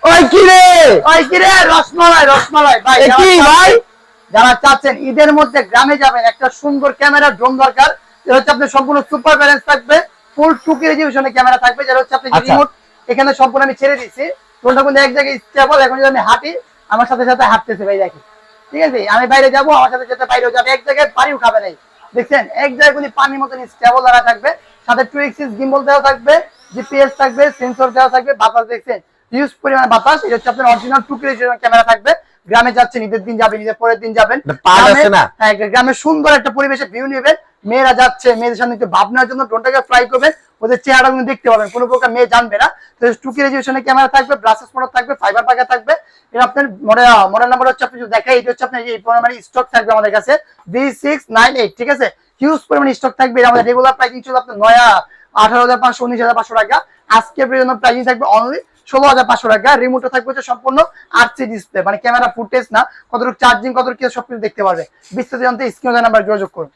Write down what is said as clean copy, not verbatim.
ওই কি রে রসমালাই রসমালাই ভাই কি ভাই যারা চাচ্ছেন ঈদের মধ্যে গ্রামে যাবেন একটা সুন্দর ক্যামেরা ড্রোন দরকার, এটা হচ্ছে আপনার সম্পূর্ণ সুপার ব্যালেন্স থাকবে, ফুল 2K রেজলিউশনের ক্যামেরা থাকবে, যেটা হচ্ছে আপনি রিমোট এখানে সম্পূর্ণ আমি ছেড়ে দিচ্ছি, ড্রোনটা কিন্তু এক জায়গায় স্টেবল। এখন যদি আমি হাঁটি আমার সাথে সাথে হাঁটতেছে ভাই দেখি, ঠিক আছে, আমি বাইরে যাবো আমার সাথে সাথে বাইরেও যাবে, এক জায়গায় পানিও খাবে নাই, দেখছেন এক জায়গায় কিন্তু পানির মতন স্টেবল দ্বারা থাকবে, সাথে 2 এক্সিস গিম্বল দেওয়া থাকবে, জিপিএস থাকবে, সেন্সর দেওয়া থাকবে, বাতাস দেখছেন হিউজ পরিমাণে বাতাস, এটা হচ্ছে আপনার অরিজিনাল 2K রেজলিউশনের ক্যামেরা থাকবে। গ্রামে যাচ্ছেন ঈদের দিন যাবেন, ঈদের পরের দিন যাবেন, হ্যাঁ গ্রামে সুন্দর একটা পরিবেশে ভিউ নেবেন, মেয়েরা যাচ্ছে মেয়েদের সামনে একটু ভাবনার জন্য ড্রোনটাকে ফ্লাই করবেন, ওদের চেহারা কিন্তু দেখতে পাবেন, কোনো প্রকার মেয়ে জানবে না। তো 2K রেজলিউশনের ক্যামেরা থাকবে, ব্রাসেস মোটর থাকবে, ফাইবার পাকা থাকবে, এটা আপনার মডেল নাম্বার হচ্ছে আপনি দেখাই, এটা হচ্ছে আপনার এই পরিমাণে স্টক থাকবে আমাদের কাছে V698, ঠিক আছে, হিউজ পরিমাণে স্টক থাকবে। এটা আমাদের রেগুলার প্রাইসিং ছিল আপনার 18,500 19,500 টাকা, আজকের পর্যন্ত প্রাইসিং থাকবে অনলি 16,500 টাকা। রিমোটটা থাকবে হচ্ছে সম্পূর্ণ RC ডিসপ্লে, মানে ক্যামেরা ফুটেজ না, কতটুকু চার্জিং কতটুকু সবকিছু দেখতে পারবে। বিস্তারিত জানতে স্ক্রিনে নাম্বার যোগাযোগ করুন।